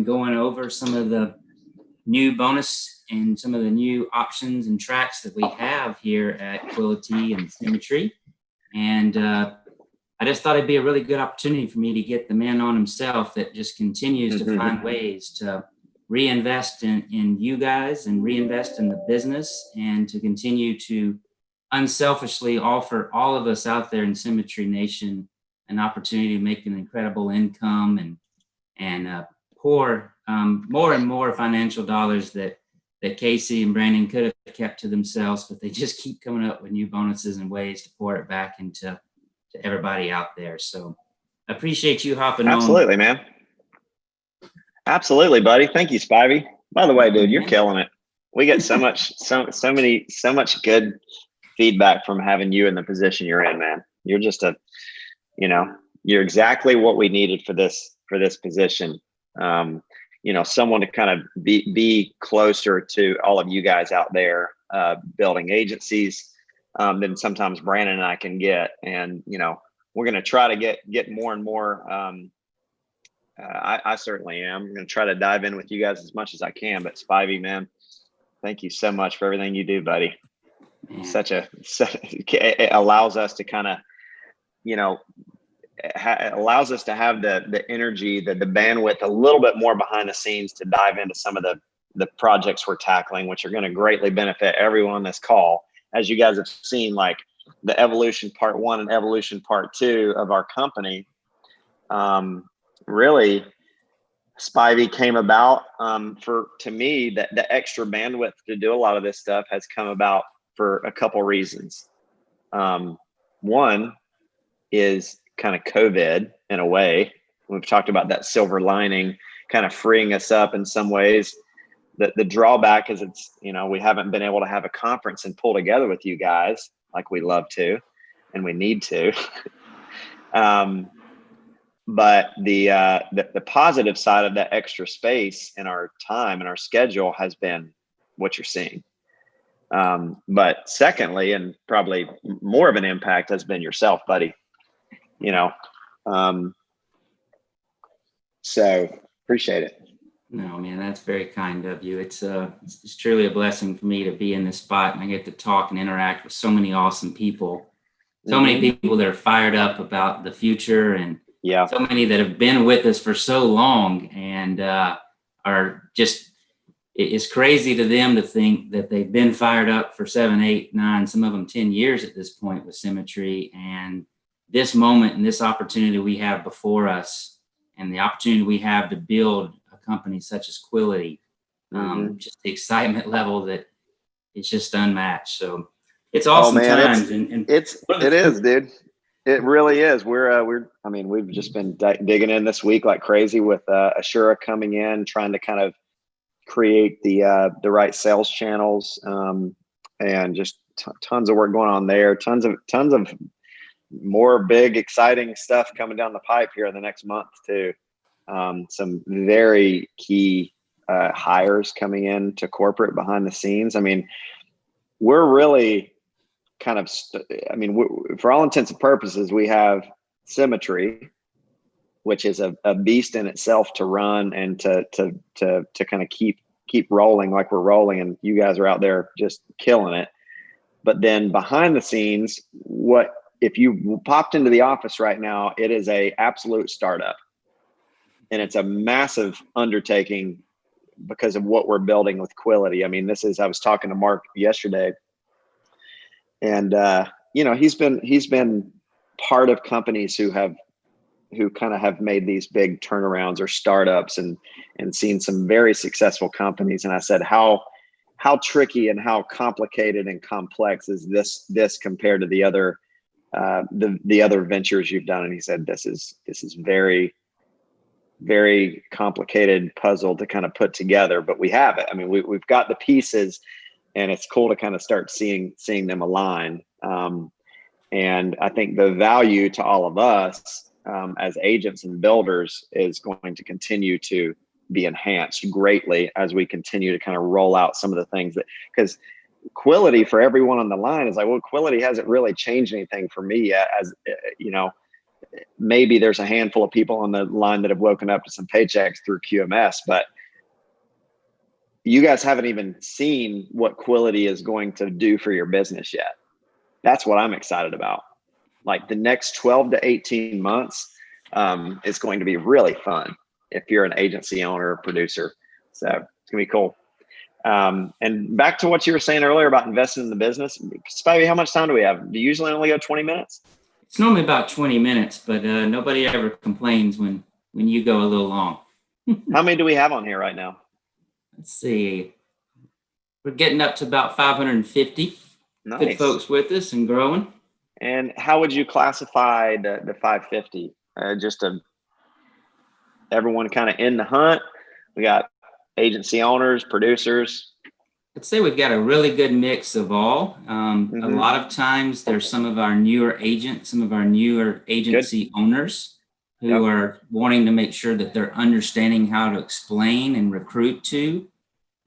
going over some of the new bonus and some of the new options and tracks that we have here at Quility and Symmetry. And I just thought it'd be a really good opportunity for me to get the man on himself that just continues to find ways to reinvest in you guys and reinvest in the business, and to continue to unselfishly offer all of us out there in Symmetry Nation an opportunity to make an incredible income and pour more and more financial dollars that Casey and Brandon could have kept to themselves, but they just keep coming up with new bonuses and ways to pour it back into everybody out there. So I appreciate you hopping on. Absolutely, man. Absolutely, buddy. Thank you, Spivey. By the way, dude, you're killing it. We get so much good feedback from having you in the position you're in, man. You're just you're exactly what we needed for this position. Someone to kind of be closer to all of you guys out there, building agencies, than sometimes Brandon and I can get. And, we're going to try to get more and more. I certainly am. I'm going to try to dive in with you guys as much as I can. But Spivey, man, thank you so much for everything you do, buddy. It allows us to kind of, allows us to have the energy, the bandwidth, a little bit more behind the scenes to dive into some of the projects we're tackling, which are going to greatly benefit everyone on this call. As you guys have seen, like the evolution part 1 and evolution part 2 of our company, really Spivey came about to me, that the extra bandwidth to do a lot of this stuff has come about for a couple reasons. One is kind of COVID in a way. We've talked about that silver lining kind of freeing us up in some ways. The drawback is we haven't been able to have a conference and pull together with you guys like we love to and we need to. But the positive side of that extra space in our time and our schedule has been what you're seeing. But secondly, and probably more of an impact, has been yourself, buddy. So appreciate it. No, man, that's very kind of you. It's truly a blessing for me to be in this spot, and I get to talk and interact with so many awesome people. So many people that are fired up about the future, and so many that have been with us for so long and are just, it's crazy to them to think that they've been fired up for 7, 8, 9, some of them 10 years at this point with Symmetry. And this moment and this opportunity we have before us, and the opportunity we have to build a company such as Quility, just the excitement level that it's just unmatched. So it's awesome times. It is, dude. It really is. We've just been digging in this week like crazy with Assura coming in, trying to kind of create the right sales channels, and just tons of work going on there. Tons of more big, exciting stuff coming down the pipe here in the next month too. Some very key hires coming in to corporate behind the scenes. We're really kind of, for all intents and purposes, we have Symmetry, which is a beast in itself to run and to kind of keep rolling like we're rolling, and you guys are out there just killing it. But then behind the scenes, if you popped into the office right now, it is a absolute startup, and it's a massive undertaking because of what we're building with Quility. I was talking to Mark yesterday, and he's been part of companies who kind of have made these big turnarounds or startups and seen some very successful companies. And I said, how tricky and how complicated and complex is this compared to the other ventures you've done? And he said, this is very, very complicated puzzle to kind of put together, but we have it. We've got the pieces, and it's cool to kind of start seeing them align. And I think the value to all of us as agents and builders is going to continue to be enhanced greatly as we continue to kind of roll out some of the things because Quility, for everyone on the line, is like, well, Quility hasn't really changed anything for me yet. As maybe there's a handful of people on the line that have woken up to some paychecks through QMS, but you guys haven't even seen what Quility is going to do for your business yet. That's what I'm excited about. Like the next 12 to 18 months is going to be really fun if you're an agency owner or producer. So it's gonna be cool. And back to what you were saying earlier about investing in the business. Spivey, how much time do we have? Do you usually only go 20 minutes? It's normally about 20 minutes, but nobody ever complains when you go a little long. How many do we have on here right now? Let's see. We're getting up to about 550. Nice. Good folks with us and growing. And how would you classify the 550? Just everyone kind of in the hunt. We got agency owners, producers. I'd say we've got a really good mix of all. A lot of times there's some of our newer agency owners who are wanting to make sure that they're understanding how to explain and recruit to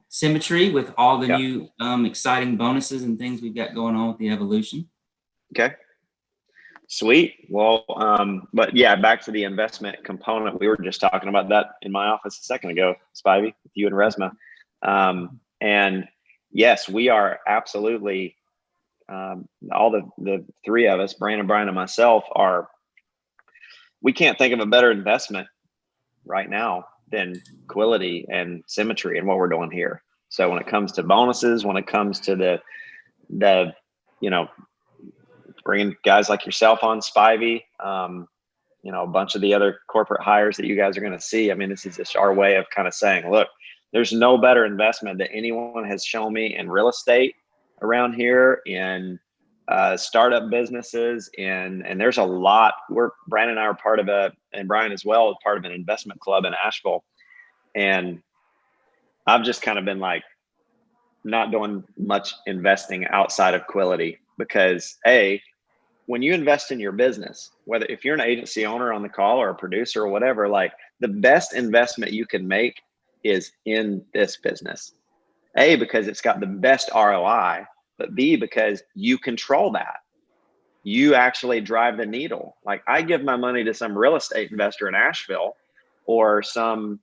Symmetry with all the new exciting bonuses and things we've got going on with the evolution. Okay. Sweet. Well, but yeah, back to the investment component. We were just talking about that in my office a second ago, Spivey, with you and Resma. And yes, we are absolutely, all the three of us, Brandon, Brian, and myself we can't think of a better investment right now than Quility and Symmetry and what we're doing here. So when it comes to bonuses, when it comes to the bringing guys like yourself on, Spivey, a bunch of the other corporate hires that you guys are going to see. I mean, this is just our way of kind of saying, look, there's no better investment that anyone has shown me in real estate around here, in startup businesses, and there's a lot. Brandon and I are part of and Brian as well, part of an investment club in Asheville. And I've just kind of been like not doing much investing outside of Quility because when you invest in your business, whether if you're an agency owner on the call or a producer or whatever, like the best investment you can make is in this business. A, because it's got the best ROI, but B, because you control that. You actually drive the needle. Like I give my money to some real estate investor in Asheville or some,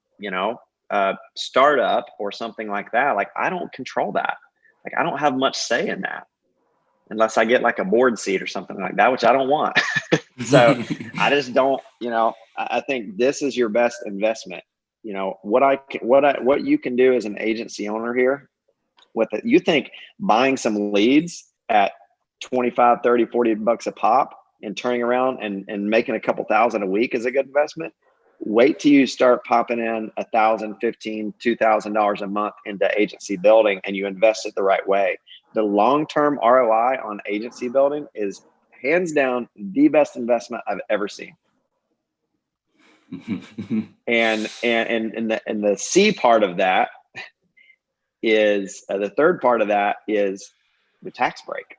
startup or something like that. Like I don't control that. Like I don't have much say in that unless I get like a board seat or something like that, which I don't want. So I just don't, I think this is your best investment. What you can do as an agency owner here with it. You think buying some leads at 25, 30, 40 bucks a pop and turning around and making a couple thousand a week is a good investment. Wait till you start popping in $1,000, $1,500, $2,000 a month into agency building and you invest it the right way. The long-term ROI on agency building is hands down the best investment I've ever seen. and the C part of that is the third part of that is the tax break,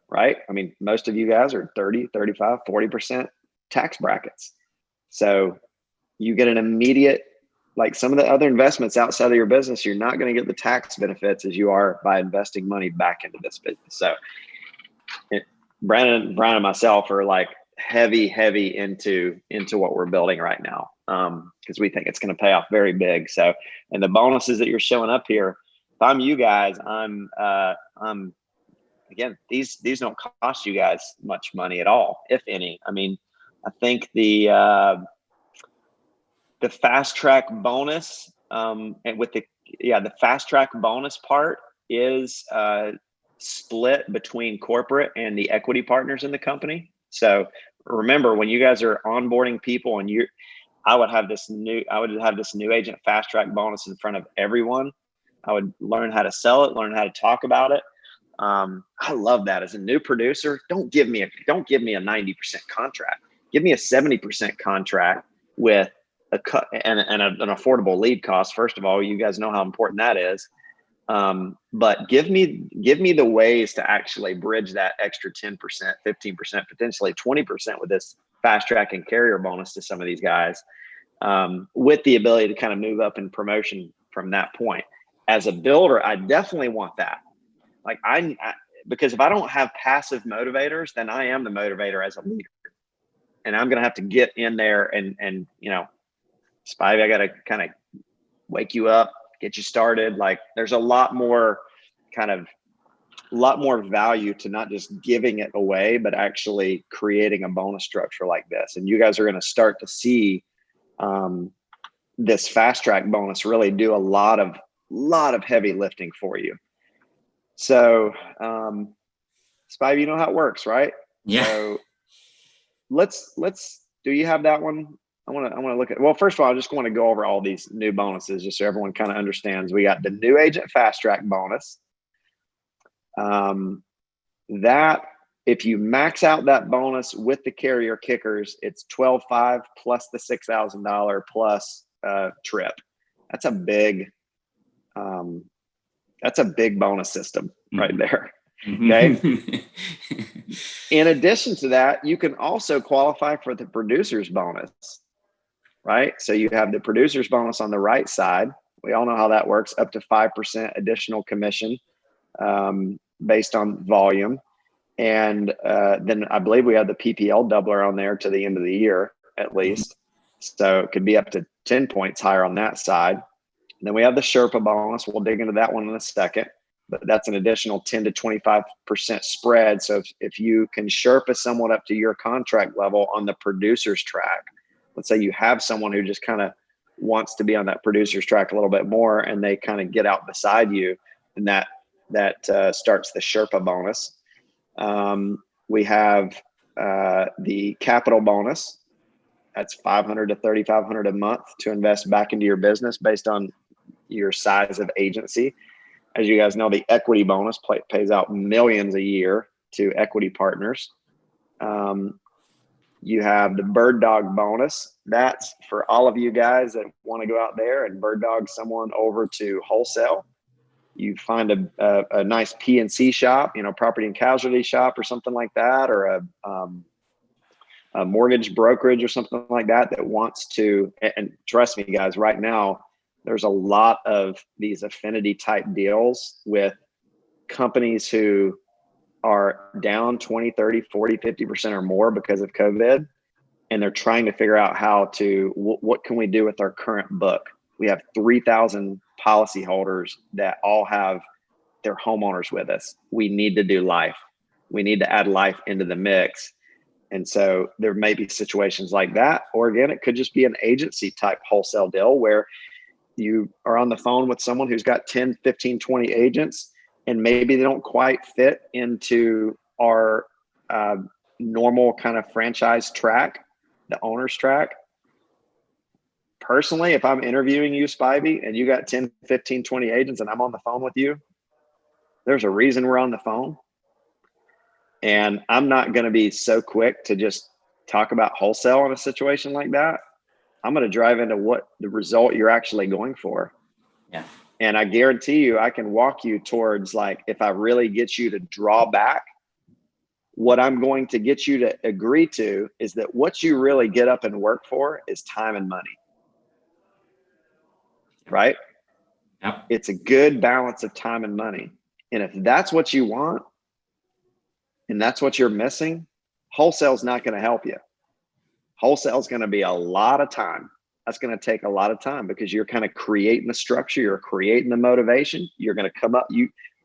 right? I mean, most of you guys are 30, 35, 40% tax brackets. So you get an immediate, like some of the other investments outside of your business, you're not going to get the tax benefits as you are by investing money back into this business. So Brian and myself are like heavy into what we're building right now. Because we think it's going to pay off very big. So, and the bonuses that you're showing up here, if I'm you guys, I'm again, these don't cost you guys much money at all, if any. I mean, I think the fast track bonus, and with the fast track bonus part is split between corporate and the equity partners in the company. So remember, when you guys are onboarding people and I would have this new agent fast track bonus in front of everyone. I would learn how to sell it, learn how to talk about it. I love that. As a new producer, don't give me a 90% contract. Give me a 70% contract with an affordable lead cost. First of all, you guys know how important that is. But give me the ways to actually bridge that extra 10%, 15%, potentially 20% with this fast track and carrier bonus to some of these guys, with the ability to kind of move up in promotion from that point. As a builder, I definitely want that. Like because if I don't have passive motivators, then I am the motivator as a leader. and I'm going to have to get in there and, Spivey, I got to kind of wake you up, get you started. Like there's a lot more value to not just giving it away, but actually creating a bonus structure like this. And you guys are going to start to see this fast track bonus really do a lot of heavy lifting for you. So, Spivey, you know how it works, right? Yeah. So let's, do you have that one? I want to look at, well, first of all, I just want to go over all these new bonuses just so everyone kind of understands. We got the new agent fast track bonus. That if you max out that bonus with the carrier kickers, it's 12.5 plus the $6,000 plus trip. That's a big bonus system right there. Okay. In addition to that, you can also qualify for the producer's bonus, right? So you have the producer's bonus on the right side. We all know how that works, up to 5% additional commission based on volume. And then I believe we have the PPL doubler on there to the end of the year, at least. So it could be up to 10 points higher on that side. And then we have the Sherpa bonus. We'll dig into that one in a second, but that's an additional 10 to 25% spread. So if you can Sherpa someone up to your contract level on the producer's track, let's say you have someone who just kind of wants to be on that producer's track a little bit more and they kind of get out beside you, and that starts the Sherpa bonus. We have the capital bonus. That's $500 to $3,500 a month to invest back into your business based on your size of agency. As you guys know, the equity bonus pays out millions a year to equity partners. You have the bird dog bonus. That's for all of you guys that want to go out there and bird dog someone over to wholesale. You find a nice P&C shop, property and casualty shop or something like that, or a mortgage brokerage or something like that wants to, and trust me guys, right now, there's a lot of these affinity type deals with companies who are down 20, 30, 40, 50% or more because of COVID. And they're trying to figure out how to, what can we do with our current book? We have 3,000 policyholders that all have their homeowners with us. We need to do life. We need to add life into the mix. And so there may be situations like that, or again, it could just be an agency type wholesale deal where you are on the phone with someone who's got 10, 15, 20 agents, and maybe they don't quite fit into our normal kind of franchise track, the owner's track. Personally, if I'm interviewing you, Spivey, and you got 10, 15, 20 agents and I'm on the phone with you, there's a reason we're on the phone. And I'm not going to be so quick to just talk about wholesale in a situation like that. I'm going to drive into what the result you're actually going for. Yeah. And I guarantee you, I can walk you towards, like, if I really get you to draw back, what I'm going to get you to agree to is that what you really get up and work for is time and money. Right? Yep. It's a good balance of time and money. And if that's what you want and that's what you're missing, wholesale's not going to help you. Wholesale is going to be a lot of time. That's going to take a lot of time because you're kind of creating the structure. You're creating the motivation. You're going to come up,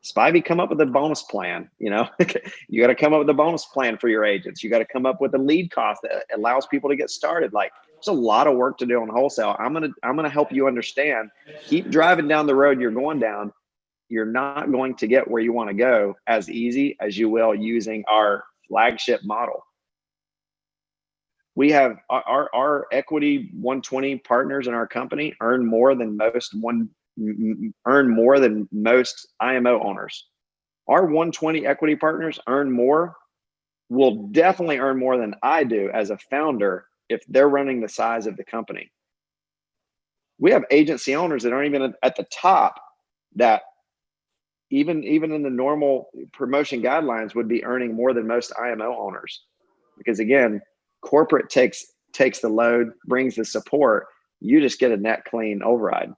Spivey, come up with a bonus plan. You got to come up with a bonus plan for your agents. You got to come up with a lead cost that allows people to get started. Like, there's a lot of work to do on wholesale. I'm going to help you understand. Keep driving down the road you're going down. You're not going to get where you want to go as easy as you will using our flagship model. We have our equity 120 partners in our company earn more than most IMO owners. Our 120 equity partners will definitely earn more than I do as a founder if they're running the size of the company. We have agency owners that aren't even at the top that even in the normal promotion guidelines would be earning more than most IMO owners. Because again, corporate takes the load, brings the support. You just get a net clean override.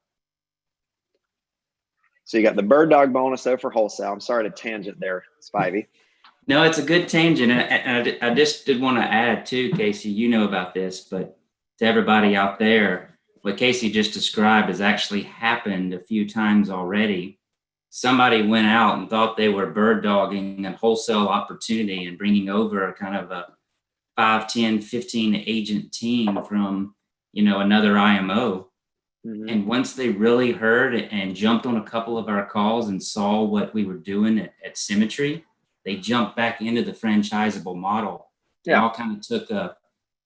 So you got the bird dog bonus though for wholesale. I'm sorry to tangent there, Spivey. No, it's a good tangent. And I just did want to add too, Casey, you know about this, but to everybody out there, what Casey just described has actually happened a few times already. Somebody went out and thought they were bird dogging a wholesale opportunity and bringing over a kind of a 5, 10, 15 agent team from, another IMO. Mhm. And once they really heard and jumped on a couple of our calls and saw what we were doing at Symmetry, they jumped back into the franchisable model. They Yeah. all kind of took a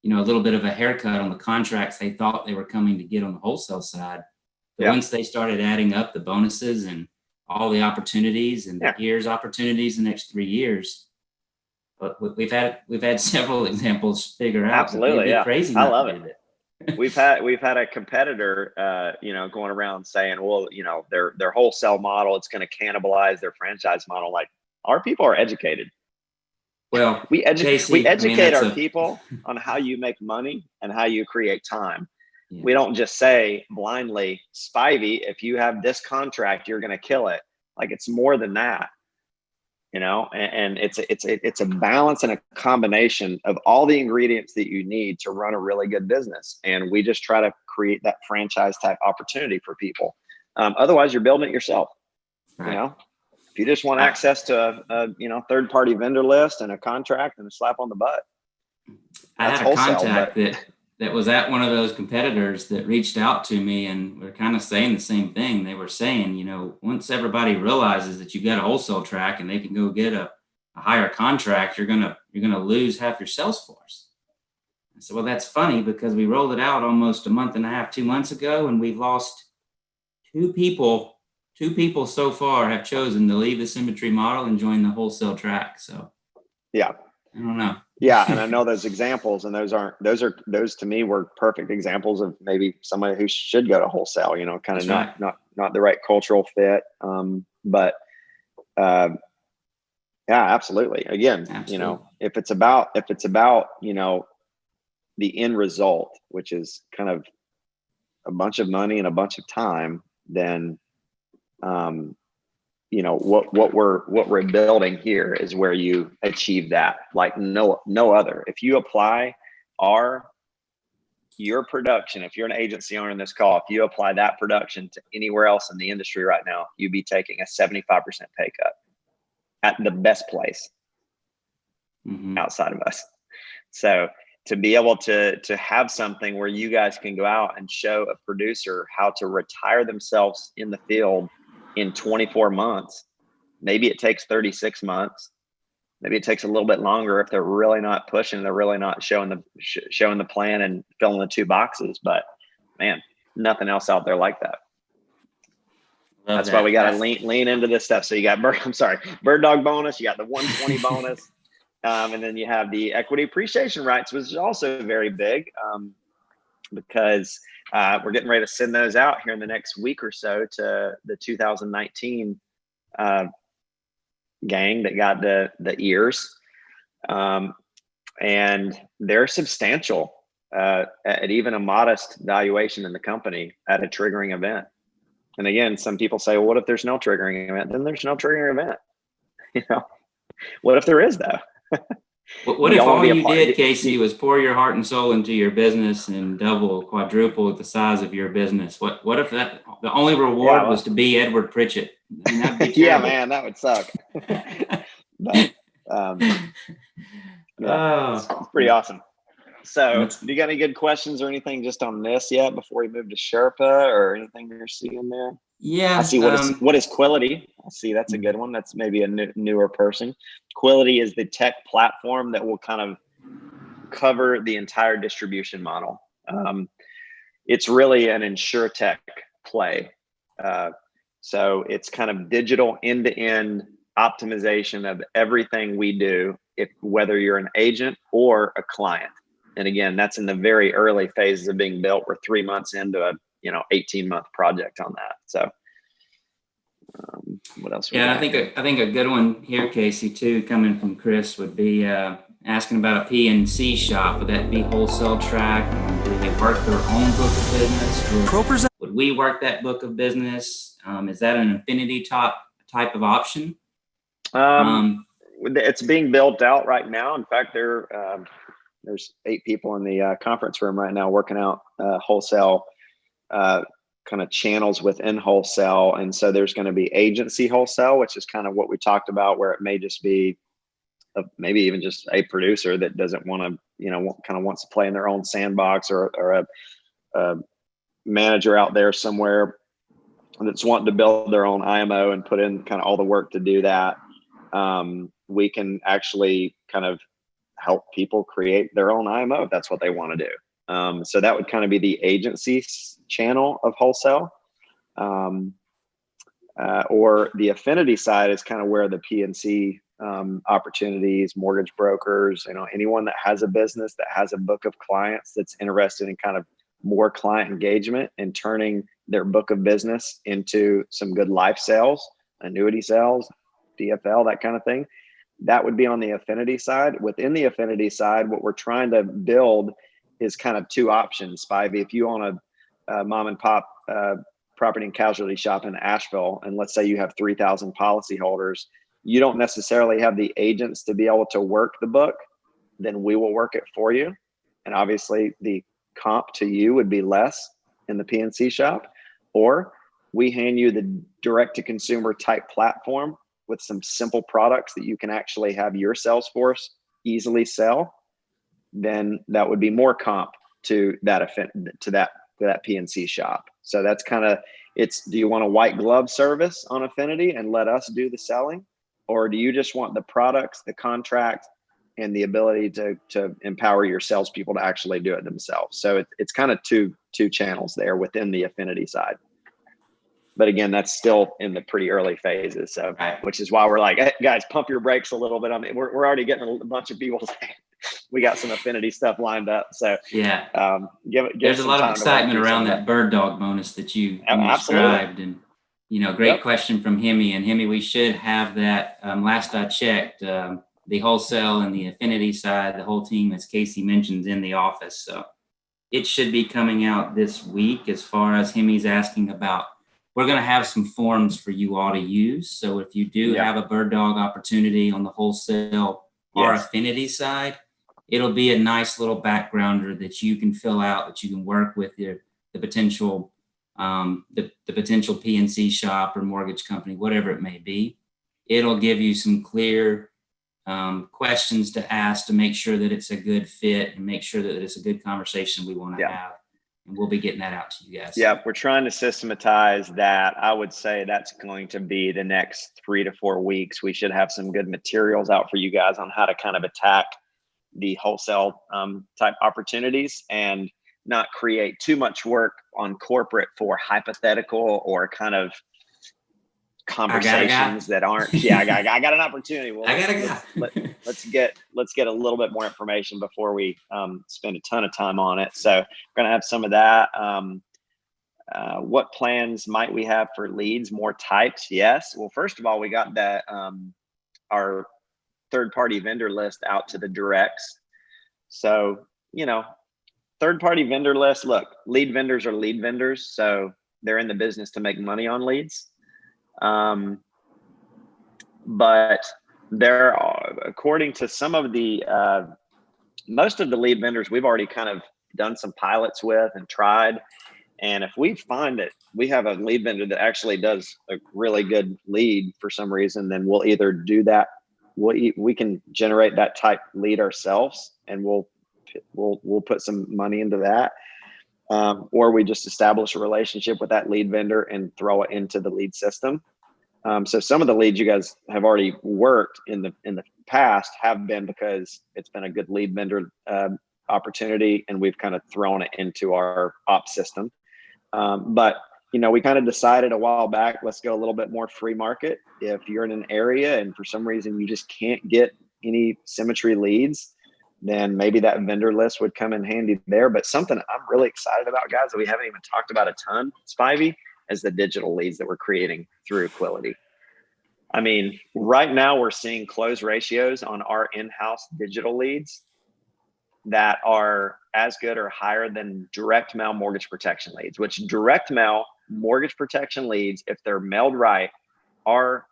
little bit of a haircut on the contracts they thought they were coming to get on the wholesale side. But Yeah. once they started adding up the bonuses and all the opportunities and the Yeah. gears opportunities the next 3 years, but we've had several examples figure out that they'd Absolutely. be Yeah. crazy I not love to it. do that. We've had a competitor, going around saying, well, their wholesale model, it's going to cannibalize their franchise model. Like, our people are educated. Well, We Casey, I mean, educate that's our a people on how you make money and how you create time. yeah, We don't just say blindly, Spivey, if you have this contract, you're going to kill it. Like, it's more than that. And it's a balance and a combination of all the ingredients that you need to run a really good business. And we just try to create that franchise type opportunity for people. Otherwise, you're building it yourself. right. If you just want access to a third party vendor list and a contract and a slap on the butt, I that's had a wholesale. contact that was at one of those competitors that reached out to me, and we're kind of saying the same thing. They were saying, once everybody realizes that you've got a wholesale track and they can go get a higher contract, you're gonna lose half your sales force. I said, well, that's funny because we rolled it out almost a month and a half, 2 months ago, and we've lost two people. Two people so far have chosen to leave the Symmetry model and join the wholesale track. So Yeah. I don't know. Yeah, and I know those examples, and those to me were perfect examples of maybe somebody who should go to wholesale. Kind of That's right. not the right cultural fit. But yeah, absolutely. Again, Absolutely. if it's about the end result, which is kind of a bunch of money and a bunch of time, then what we're building here is where you achieve that like no other. If you apply your production, if you're an agency owner in this call, if you apply that production to anywhere else in the industry right now, you'd be taking a 75% pay cut at the best place outside of us. So to be able to have something where you guys can go out and show a producer how to retire themselves in the field in 24 months, maybe it takes 36 months, maybe it takes a little bit longer if they're really not pushing, they're really not showing the plan and filling the 2 boxes. But man, nothing else out there like that. That's why we got to lean into this stuff. So you got bird dog bonus, you got the 120 bonus. And then you have the equity appreciation rights, which is also very big, because we're getting ready to send those out here in the next week or so to the 2019 gang that got the ears. And they're substantial at even a modest valuation in the company at a triggering event. And again, some people say, well, what if there's no triggering event? Then there's no triggering event. What if there is, though? What if all you did, Casey, was pour your heart and soul into your business and double, quadruple the size of your business? What if the only reward was to be Edward Pritchett? I mean, that'd be yeah, terrible. man, that would suck. But it's pretty awesome. So, do you got any good questions or anything just on this yet before we move to Sherpa or anything you're seeing there? Yeah. I see what is Quility. I see that's a good one. That's maybe a newer person. Quility is the tech platform that will kind of cover the entire distribution model. It's really an insurtech play. So it's kind of digital end-to-end optimization of everything we do, whether you're an agent or a client. And again, that's in the very early phases of being built. We're 3 months into a 18-month project on that. So what else? Yeah, I think a good one here, Casey, too, coming from Chris, would be asking about a P&C shop. Would that be wholesale track? Do they work their own book of business? Would we work that book of business? Is that an affinity type of option? It's being built out right now. In fact, there's 8 people in the conference room right now working out wholesale kind of channels within wholesale. And so there's going to be agency wholesale, which is kind of what we talked about, where it may just be maybe even just a producer that doesn't want to, kind of wants to play in their own sandbox, or a manager out there somewhere that's wanting to build their own IMO and put in kind of all the work to do that. We can actually kind of help people create their own IMO if that's what they want to do. So that would kind of be the agency channel of wholesale. Or the affinity side is kind of where the PNC opportunities, mortgage brokers, anyone that has a business, that has a book of clients that's interested in kind of more client engagement and turning their book of business into some good life sales, annuity sales, DFL, that kind of thing. That would be on the affinity side. Within the affinity side, what we're trying to build is kind of 2 options. Spivey, if you own a mom and pop property and casualty shop in Asheville, and let's say you have 3,000 policyholders, you don't necessarily have the agents to be able to work the book, then we will work it for you. And obviously the comp to you would be less in the PNC shop. Or we hand you the direct to consumer type platform with some simple products that you can actually have your sales force easily sell. Then that would be more comp to that PNC shop. So that's kind of, do you want a white glove service on Affinity and let us do the selling? Or do you just want the products, the contract, and the ability to empower your salespeople to actually do it themselves? So it's kind of two channels there within the Affinity side. But again, that's still in the pretty early phases. So, which is why we're like, hey, guys, pump your brakes a little bit. I mean, we're already getting a bunch of people saying we got some Affinity stuff lined up. So yeah, give there's a lot of excitement around that bird dog bonus that you described. And, great question from Hemi. And Hemi, we should have that. Last I checked, the wholesale and the affinity side, the whole team, as Casey mentioned, in the office. So it should be coming out this week. As far as Hemi's asking about, we're going to have some forms for you all to use. So if you do have a bird dog opportunity on the wholesale or affinity side, it'll be a nice little backgrounder that you can fill out, that you can work with the potential the potential PNC shop or mortgage company, whatever it may be. It'll give you some clear questions to ask to make sure that it's a good fit and make sure that it's a good conversation we want to have. And we'll be getting that out to you guys. Yeah, we're trying to systematize that. I would say that's going to be the next 3 to 4 weeks. We should have some good materials out for you guys on how to kind of attack the wholesale type opportunities and not create too much work on corporate for hypothetical or kind of conversations that aren't. I got an opportunity. Well, let's get a little bit more information before we spend a ton of time on it. So we're gonna have some of that. What plans might we have for leads? More types? Yes. Well, first of all, we got that our third-party vendor list out to the directs. So third-party vendor list. Look, lead vendors are lead vendors, so they're in the business to make money on leads. But there are, according to some of the, most of the lead vendors we've already kind of done some pilots with and tried. And if we find that we have a lead vendor that actually does a really good lead for some reason, then we'll either do that. We can generate that type lead ourselves and we'll put some money into that. Or we just establish a relationship with that lead vendor and throw it into the lead system. So some of the leads you guys have already worked in the past have been because it's been a good lead vendor opportunity, and we've kind of thrown it into our ops system. But we kind of decided a while back, let's go a little bit more free market. If you're in an area and for some reason you just can't get any Symmetry leads, then maybe that vendor list would come in handy there. But something I'm really excited about, guys, that we haven't even talked about a ton, Spivey, is the digital leads that we're creating through Quility. I mean, right now we're seeing close ratios on our in-house digital leads that are as good or higher than direct mail mortgage protection leads, which direct mail mortgage protection leads, if they're mailed right, are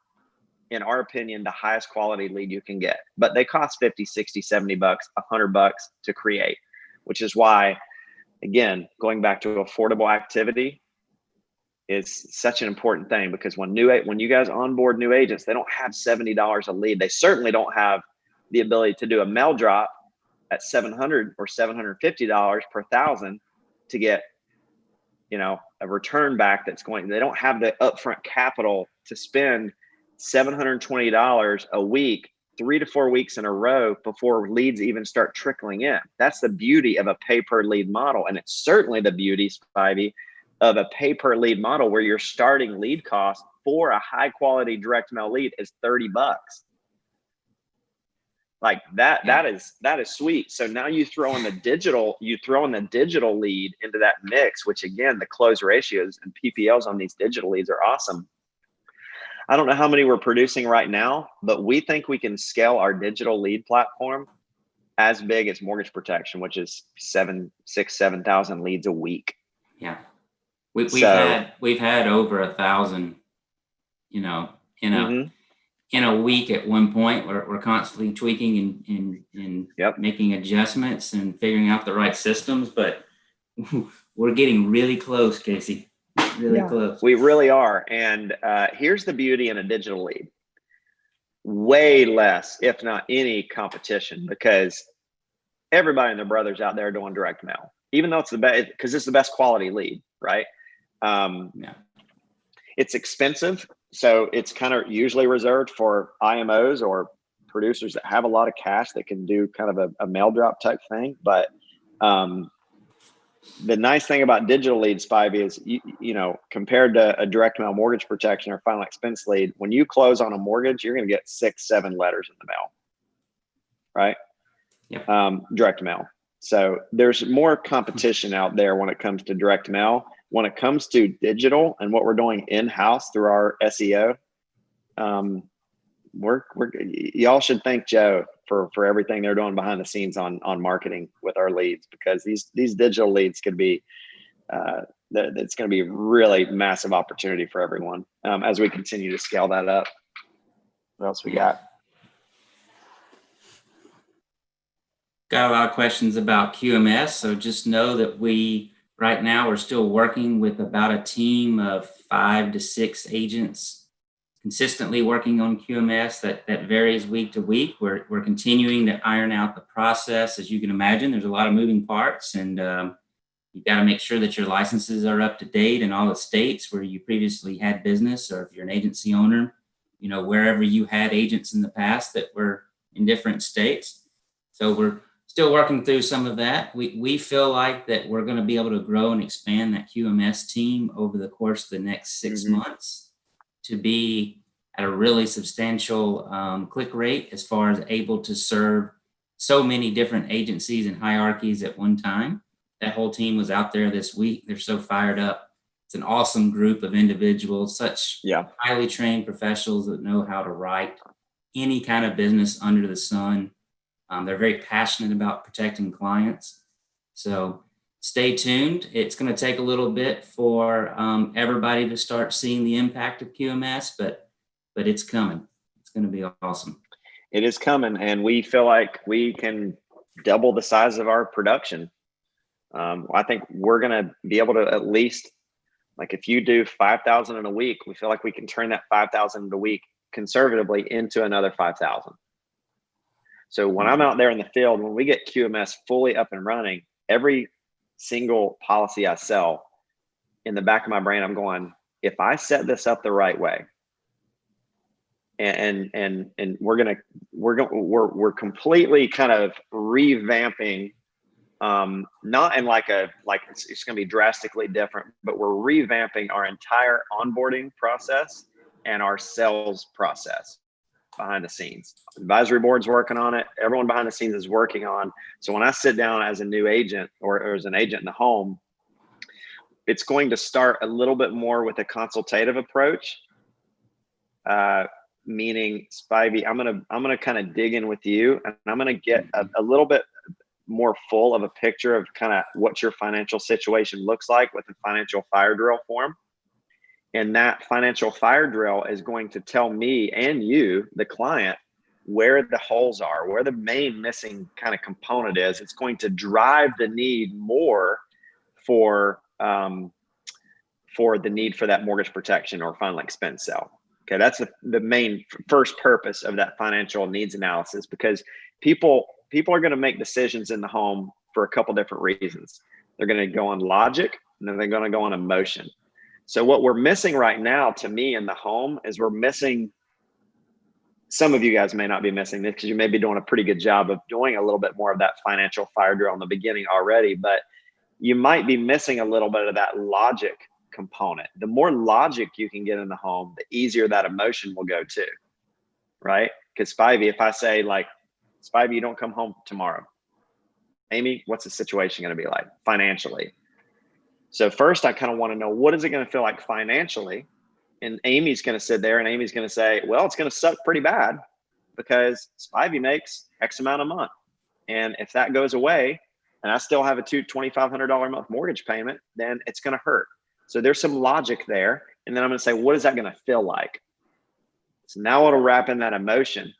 in our opinion, the highest quality lead you can get, but they cost 50, 60, 70 bucks, $100 to create, which is why, again, going back to affordable activity is such an important thing, because when you guys onboard new agents, they don't have $70 a lead. They certainly don't have the ability to do a mail drop at $700 or $750 per thousand to get, a return back they don't have the upfront capital to spend $720 a week, 3 to 4 weeks in a row before leads even start trickling in. That's the beauty of a pay per lead model. And it's certainly the beauty, Spivey, of a pay per lead model where your starting lead cost for a high quality direct mail lead is $30. Like that is sweet. So now you throw in the digital lead into that mix, which again, the close ratios and PPLs on these digital leads are awesome. I don't know how many we're producing right now, but we think we can scale our digital lead platform as big as mortgage protection, which is 7,000 leads a week. Yeah. We've had over 1,000, in a week at one point. We're constantly tweaking and making adjustments and figuring out the right systems, but we're getting really close, Casey. Really close. We really are. And here's the beauty in a digital lead. Way less, if not any competition, because everybody and their brothers out there doing direct mail, even though it's the best, because it's the best quality lead, right? It's expensive. So it's kind of usually reserved for IMOs or producers that have a lot of cash that can do kind of a mail drop type thing. But the nice thing about digital leads, Spivey, is, compared to a direct mail mortgage protection or final expense lead, when you close on a mortgage, you're going to get 6-7 letters in the mail, right? Yep. Direct mail. So there's more competition out there when it comes to direct mail. When it comes to digital and what we're doing in-house through our SEO, y'all should thank Joe for everything they're doing behind the scenes on marketing with our leads, because these digital leads could be it's going to be really massive opportunity for everyone as we continue to scale that up. What else we got? Got a lot of questions about QMS. So just know that right now we're still working with about a team of 5 to 6 agents consistently working on QMS. That varies week to week. We're continuing to iron out the process. As you can imagine, there's a lot of moving parts, and you've got to make sure that your licenses are up to date in all the states where you previously had business, or if you're an agency owner, wherever you had agents in the past that were in different states. So we're still working through some of that. We feel like that we're going to be able to grow and expand that QMS team over the course of the next 6 months to be at a really substantial click rate as far as able to serve so many different agencies and hierarchies at one time. That whole team was out there this week. They're so fired up. It's an awesome group of individuals, such highly trained professionals that know how to write any kind of business under the sun. They're very passionate about protecting clients. So stay tuned. It's going to take a little bit for everybody to start seeing the impact of QMS, but it's coming. It's going to be awesome. It is coming, and we feel like we can double the size of our production. I think we're going to be able to at least, like, if you do 5,000 in a week, we feel like we can turn that 5,000 in a week conservatively into another 5,000. So when I'm out there in the field, when we get QMS fully up and running, every single policy I sell, in the back of my brain, I'm going, if I set this up the right way, and we're completely kind of revamping, not in like it's going to be drastically different, but we're revamping our entire onboarding process and our sales process behind the scenes. Advisory board's working on it. Everyone behind the scenes is working on. So when I sit down as a new agent or as an agent in the home, it's going to start a little bit more with a consultative approach. Meaning, Spivey, I'm gonna kind of dig in with you, and I'm gonna get a little bit more full of a picture of kind of what your financial situation looks like with the financial fire drill form. And that financial fire drill is going to tell me and you, the client, where the holes are, where the main missing kind of component is. It's going to drive the need more for the need for that mortgage protection or final expense sale. Okay, that's the main first purpose of that financial needs analysis, because people are going to make decisions in the home for a couple different reasons. They're going to go on logic, and then they're going to go on emotion. So what we're missing right now, to me, in the home is we're missing. Some of you guys may not be missing this because you may be doing a pretty good job of doing a little bit more of that financial fire drill in the beginning already, but you might be missing a little bit of that logic component. The more logic you can get in the home, the easier that emotion will go too, right? Because Spivey, if I say like, Spivey, you don't come home tomorrow. Amy, what's the situation going to be like financially? So first, I kind of want to know, what is it going to feel like financially? And Amy's going to sit there and Amy's going to say, well, it's going to suck pretty bad because Spivey makes X amount a month. And if that goes away and I still have a $2,500 a month mortgage payment, then it's going to hurt. So there's some logic there. And then I'm going to say, what is that going to feel like? So now it'll wrap in that emotion.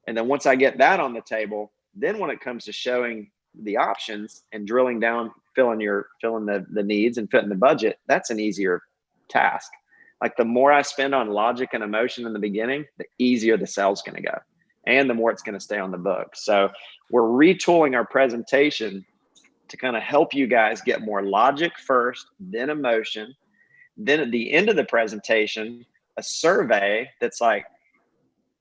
And then once I get that on the table, then when it comes to showing the options and drilling down, filling the needs and fitting the budget, that's an easier task. Like the more I spend on logic and emotion in the beginning, the easier the sale's going to go and the more it's going to stay on the book. So we're retooling our presentation to kind of help you guys get more logic first, then emotion. Then at the end of the presentation, a survey that's like,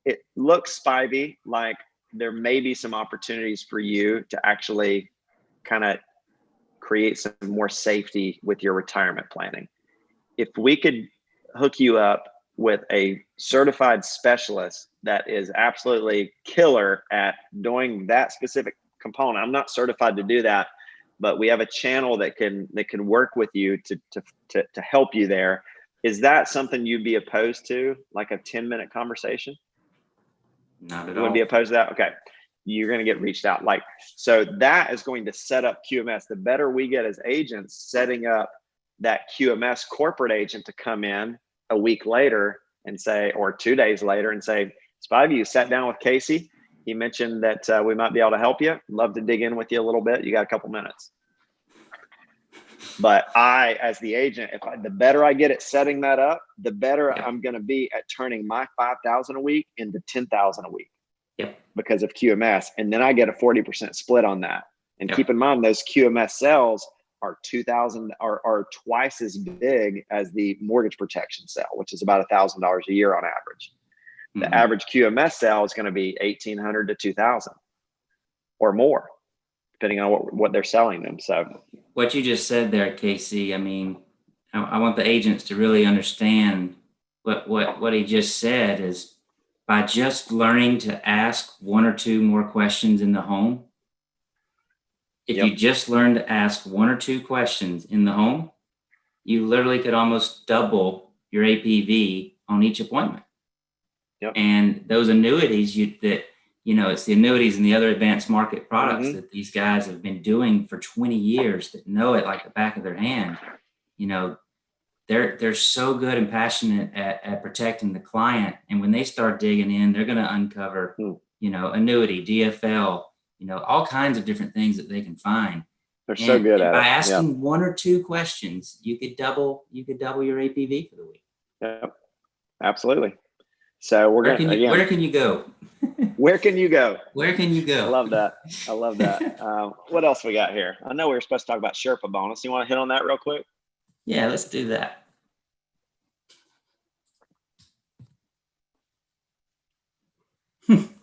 it looks, Spivey, like there may be some opportunities for you to actually kind of create some more safety with your retirement planning. If we could hook you up with a certified specialist that is absolutely killer at doing that specific component. I'm not certified to do that, but we have a channel that can work with you to help you there. Is that something you'd be opposed to, like a 10-minute conversation? Not at all. You wouldn't be opposed to that? Okay. You're going to get reached out. So that is going to set up QMS. The better we get as agents setting up that QMS corporate agent to come in a week later and say, or 2 days later and say, Spivey, you sat down with Casey. He mentioned that we might be able to help you. Love to dig in with you a little bit. You got a couple minutes. But I, as the agent, the better I get at setting that up, the better I'm going to be at turning my $5,000 a week into $10,000 a week. Yep. Because of QMS. And then I get a 40% split on that. And keep in mind, those QMS sales are are twice as big as the mortgage protection sale, which is about $1,000 a year on average. The average QMS sale is going to be $1,800 to $2,000 or more, depending on what they're selling them. So what you just said there, Casey, I mean, I want the agents to really understand what he just said is, by just learning to ask one or two more questions in the home, if you just learn to ask one or two questions in the home, you literally could almost double your APV on each appointment. Yep. And those annuities, it's the annuities and the other advanced market products that these guys have been doing for 20 years that know it like the back of their hand. They're so good and passionate at protecting the client. And when they start digging in, they're going to uncover, annuity, DFL, all kinds of different things that they can find. They're so good at it. By asking one or two questions, you could double your APV for the week. Yep, absolutely. So where can you go? Where can you go? Where can you go? I love that. What else we got here? I know we were supposed to talk about Sherpa bonus. You want to hit on that real quick? Yeah, let's do that.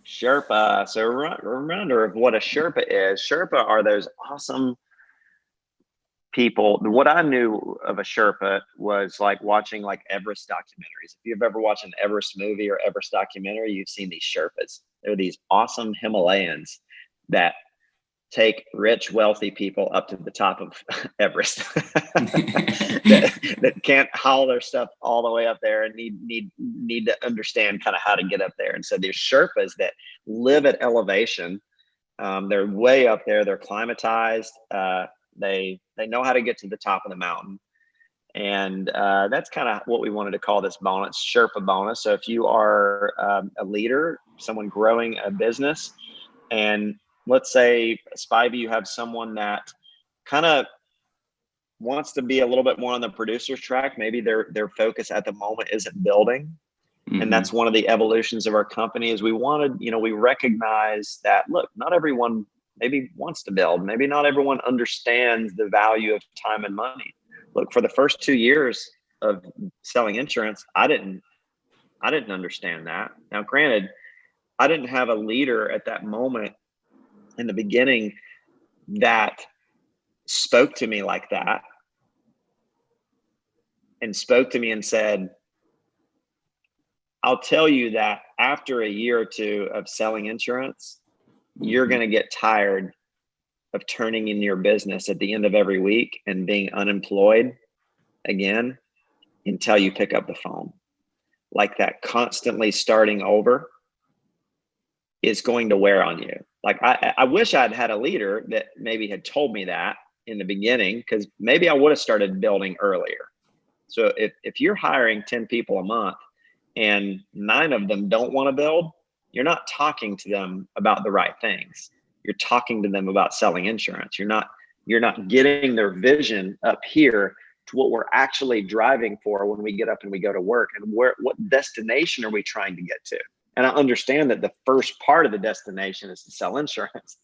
Sherpa. So reminder of what a Sherpa is. Sherpa are those awesome people. What I knew of a Sherpa was like watching like Everest documentaries. If you've ever watched an Everest movie or Everest documentary, you've seen these Sherpas. They're these awesome Himalayans that take rich, wealthy people up to the top of Everest that can't haul their stuff all the way up there and need to understand kind of how to get up there. And so there's Sherpas that live at elevation. They're way up there. They're climatized. They know how to get to the top of the mountain. And that's kind of what we wanted to call this bonus, Sherpa bonus. So if you are a leader, someone growing a business, and let's say, Spivey, you have someone that kind of wants to be a little bit more on the producer's track. Maybe their focus at the moment isn't building. And that's one of the evolutions of our company is we wanted, we recognize that, look, not everyone maybe wants to build. Maybe not everyone understands the value of time and money. Look, for the first 2 years of selling insurance, I didn't understand that. Now, granted, I didn't have a leader at that moment in the beginning that spoke to me like that and spoke to me and said, I'll tell you that after a year or two of selling insurance, you're going to get tired of turning in your business at the end of every week and being unemployed again until you pick up the phone. Like that constantly starting over is going to wear on you. Like I wish I'd had a leader that maybe had told me that in the beginning, because maybe I would have started building earlier. So if you're hiring 10 people a month and 9 of them don't want to build, you're not talking to them about the right things. You're talking to them about selling insurance. You're not getting their vision up here to what we're actually driving for when we get up and we go to work, and what destination are we trying to get to? And I understand that the first part of the destination is to sell insurance,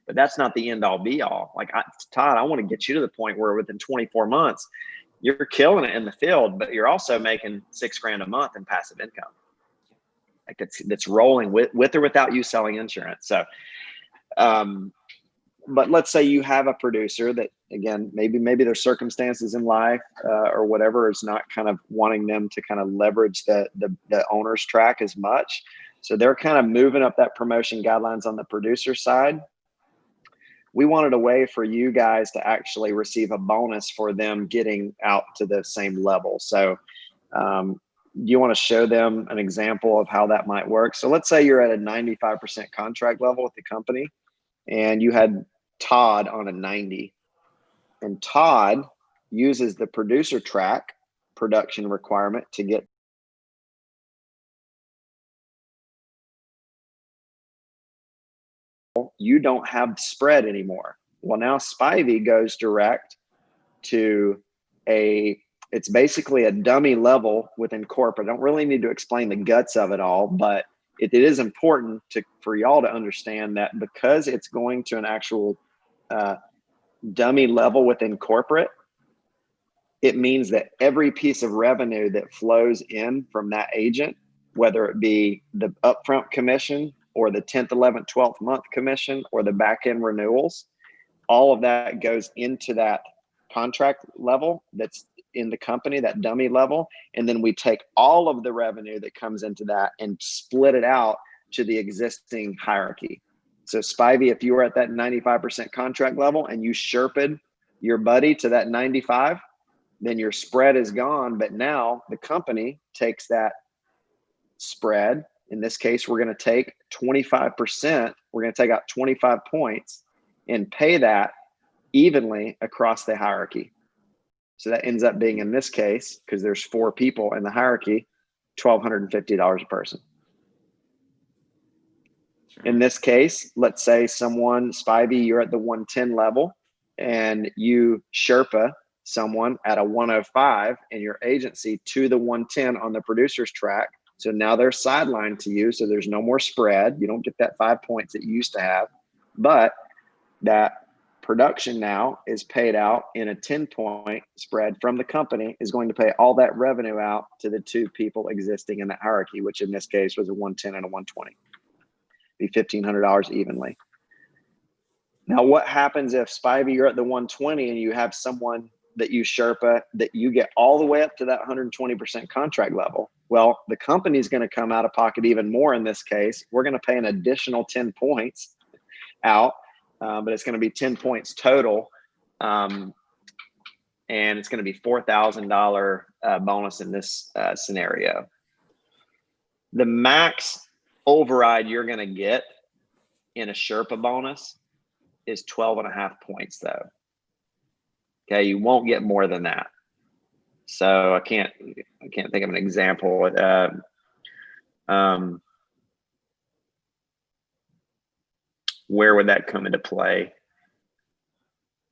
but that's not the end all be all. Like, Todd, I want to get you to the point where within 24 months, you're killing it in the field, but you're also making $6,000 a month in passive income. Like that's rolling with or without you selling insurance. So, but let's say you have a producer that, again, maybe their circumstances in life or whatever is not kind of wanting them to kind of leverage the owner's track as much. So they're kind of moving up that promotion guidelines on the producer side. We wanted a way for you guys to actually receive a bonus for them getting out to the same level. So you want to show them an example of how that might work. So let's say you're at a 95% contract level with the company and you had Todd on a 90, and Todd uses the producer track production requirement to get you don't have spread anymore. Well, now Spivey goes direct to it's basically a dummy level within corporate. I don't really need to explain the guts of it all, but it is important for y'all to understand that because it's going to an actual dummy level within corporate, it means that every piece of revenue that flows in from that agent, whether it be the upfront commission or the 10th, 11th, 12th month commission or the back end renewals, all of that goes into that contract level that's in the company, that dummy level. And then we take all of the revenue that comes into that and split it out to the existing hierarchy. So Spivey, if you were at that 95% contract level and you Sherpa'd your buddy to that 95, then your spread is gone. But now the company takes that spread. In this case, we're going to take 25%. We're going to take out 25 points and pay that evenly across the hierarchy. So that ends up being, in this case, because there's 4 people in the hierarchy, $1,250 a person. In this case, let's say Spivey, you're at the 110 level and you Sherpa someone at a 105 in your agency to the 110 on the producer's track. So now they're sidelined to you. So there's no more spread. You don't get that 5 points that you used to have, but that production now is paid out in a 10-point spread from the company, is going to pay all that revenue out to the 2 people existing in the hierarchy, which in this case was a 110 and a 120. Be $1,500 evenly. Now, what happens if Spivey, you're at the 120 and you have someone that you Sherpa that you get all the way up to that 120% contract level? Well, the company's going to come out of pocket even more in this case. We're going to pay an additional 10 points out, but it's going to be 10 points total. And it's going to be $4,000 bonus in this scenario. The max override you're going to get in a Sherpa bonus is 12.5 points though. Okay. You won't get more than that. So I can't think of an example. Where would that come into play?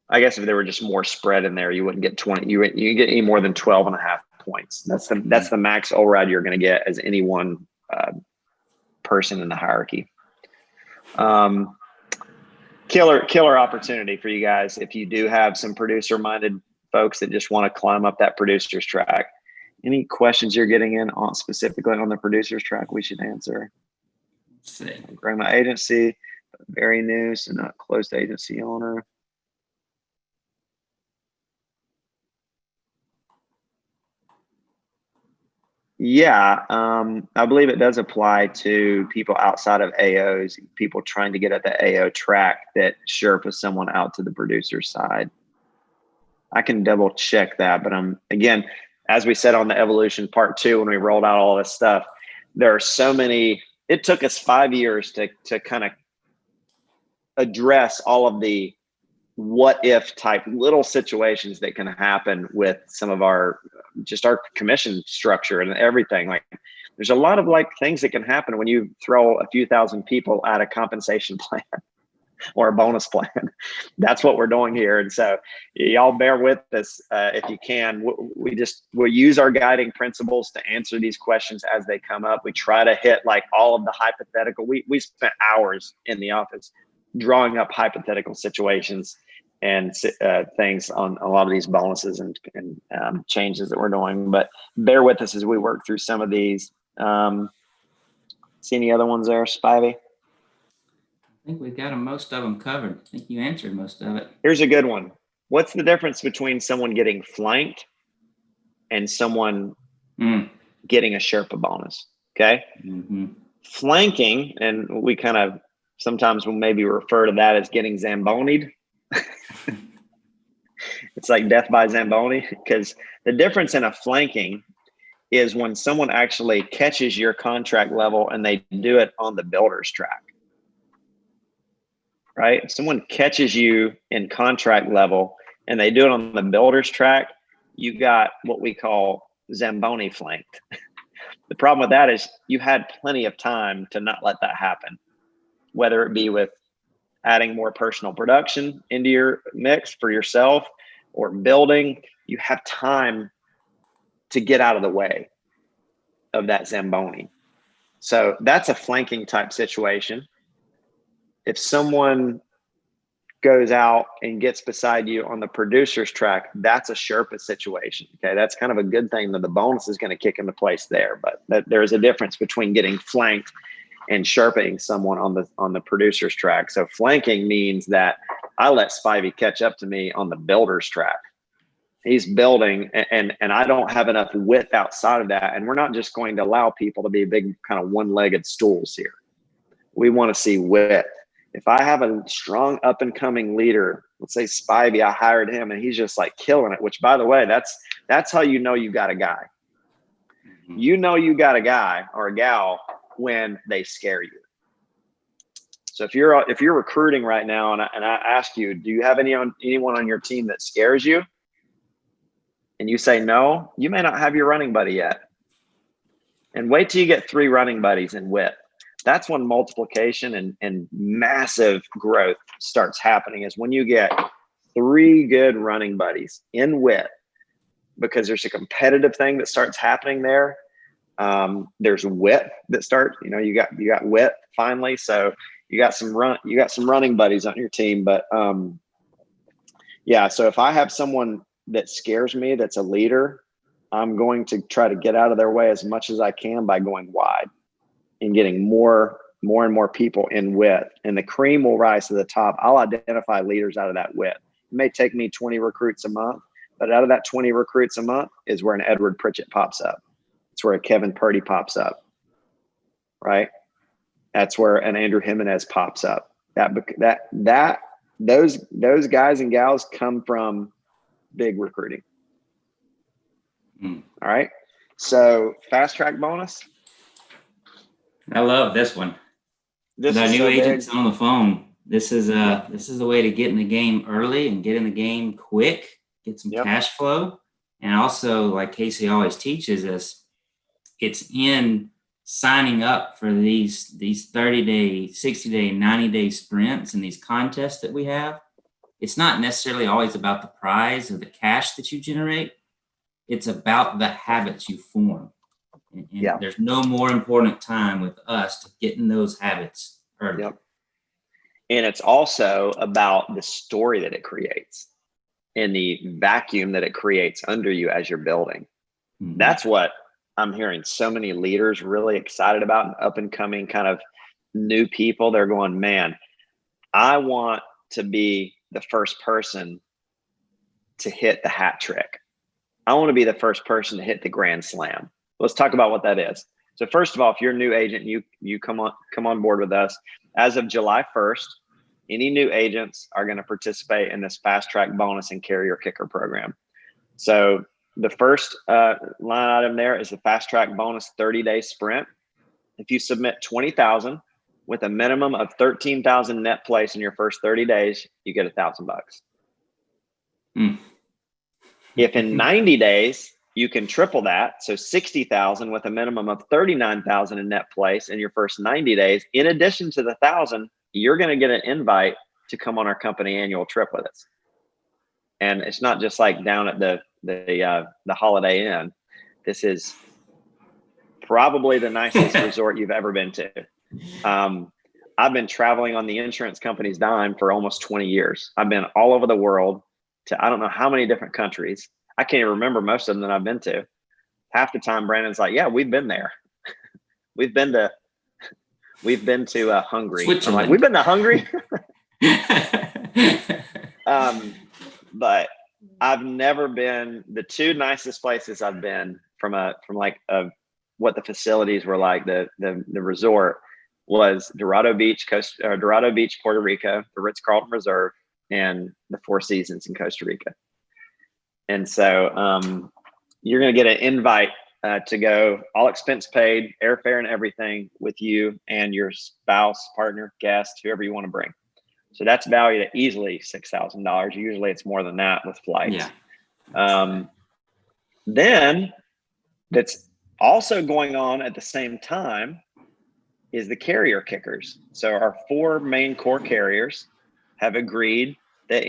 I guess if there were just more spread in there, you wouldn't get 20. You get any more than 12.5 points. That's the max override you're going to get as any one person in the hierarchy. Killer opportunity for you guys if you do have some producer-minded folks that just want to climb up that producer's track. Any questions you're getting in on specifically on the producer's track we should answer? Let's see. I'm growing my agency, very new, so not close to agency owner. Yeah, I believe it does apply to people outside of AOs, people trying to get at the AO track that Sherpa someone out to the producer side. I can double check that, but again, as we said on the evolution part 2, when we rolled out all this stuff, there are so many. It took us 5 years to kind of address all of the what if type little situations that can happen with some of our commission structure and everything. Like there's a lot of like things that can happen when you throw a few thousand people at a compensation plan or a bonus plan. That's what we're doing here. And so y'all bear with us if you can. We'll use our guiding principles to answer these questions as they come up. We try to hit like all of the hypothetical. We spent hours in the office drawing up hypothetical situations and things on a lot of these bonuses and changes that we're doing. But bear with us as we work through some of these. See any other ones there, Spivey? I think we've got most of them covered. I think you answered most of it. Here's a good one. What's the difference between someone getting flanked and someone getting a Sherpa bonus? Okay. Mm-hmm. Flanking, and we kind of sometimes we'll maybe refer to that as getting Zamboni'd. It's like death by Zamboni, because the difference in a flanking is when someone actually catches your contract level and they do it on the builder's track, right? If someone catches you in contract level and they do it on the builder's track, you got what we call Zamboni flanked. The problem with that is you had plenty of time to not let that happen, whether it be with adding more personal production into your mix for yourself or building. You have time to get out of the way of that Zamboni. So that's a flanking type situation. If someone goes out and gets beside you on the producer's track, that's a Sherpa situation. Okay, that's kind of a good thing that the bonus is going to kick into place there. But there's a difference between getting flanked and Sherpaing someone on the producer's track. So flanking means that I let Spivey catch up to me on the builder's track. He's building and I don't have enough width outside of that. And we're not just going to allow people to be big kind of one-legged stools here. We want to see width. If I have a strong up and coming leader, let's say Spivey, I hired him and he's just like killing it, which by the way, that's how you know you got a guy. You know you got a guy or a gal when they scare you. So if you're recruiting right now and I ask you, do you have anyone on your team that scares you? And you say no, you may not have your running buddy yet. And wait till you get 3 running buddies in width. That's when multiplication and massive growth starts happening, is when you get 3 good running buddies in width, because there's a competitive thing that starts happening there. There's width that starts, you got width finally. So you got some running buddies on your team. But yeah, so if I have someone that scares me, that's a leader, I'm going to try to get out of their way as much as I can by going wide and getting more and more people in width, and the cream will rise to the top. I'll identify leaders out of that width. It may take me 20 recruits a month, but out of that 20 recruits a month is where an Edward Pritchett pops up. It's where a Kevin Purdy pops up, right? That's where an Andrew Jimenez pops up. Those guys and gals come from big recruiting. All right. So fast track bonus. I love this one. The new agents on the phone. This is a way to get in the game early and get in the game quick, get some cash flow. And also, like Casey always teaches us, it's in signing up for these 30-day, 60-day, 90-day sprints and these contests that we have. It's not necessarily always about the prize or the cash that you generate. It's about the habits you form. And there's no more important time with us to getting those habits early. Yep. And it's also about the story that it creates and the vacuum that it creates under you as you're building. Mm-hmm. That's what I'm hearing so many leaders really excited about, and up and coming kind of new people. They're going, man, I want to be the first person to hit the hat trick. I want to be the first person to hit the grand slam. Let's talk about what that is. So first of all, if you're a new agent, you come on board with us. As of July 1st, any new agents are going to participate in this fast track bonus and carrier kicker program. So the first line item there is the fast track bonus 30-day sprint. If you submit 20,000 with a minimum of 13,000 net place in your first 30 days, you get $1,000. If in 90 days you can triple that, so 60,000 with a minimum of 39,000 in net place in your first 90 days, in addition to the 1,000, you're going to get an invite to come on our company annual trip with us. And it's not just like down at the Holiday Inn. This is probably the nicest resort you've ever been to. I've been traveling on the insurance company's dime for almost 20 years. I've been all over the world to I don't know how many different countries. I can't even remember most of them that I've been to. Half the time, Brandon's like, "Yeah, we've been there. we've been to Hungary." I'm like, "We've been to Hungary." But I've never been. The two nicest places I've been from what the facilities were like. The resort was Dorado Beach, Puerto Rico, the Ritz-Carlton Reserve, and the Four Seasons in Costa Rica. And so you're going to get an invite to go, all expense paid, airfare and everything, with you and your spouse, partner, guest, whoever you want to bring. So that's valued at easily $6,000. Usually it's more than that with flights. Yeah. Then that's also going on at the same time is the carrier kickers. So our 4 main core carriers have agreed that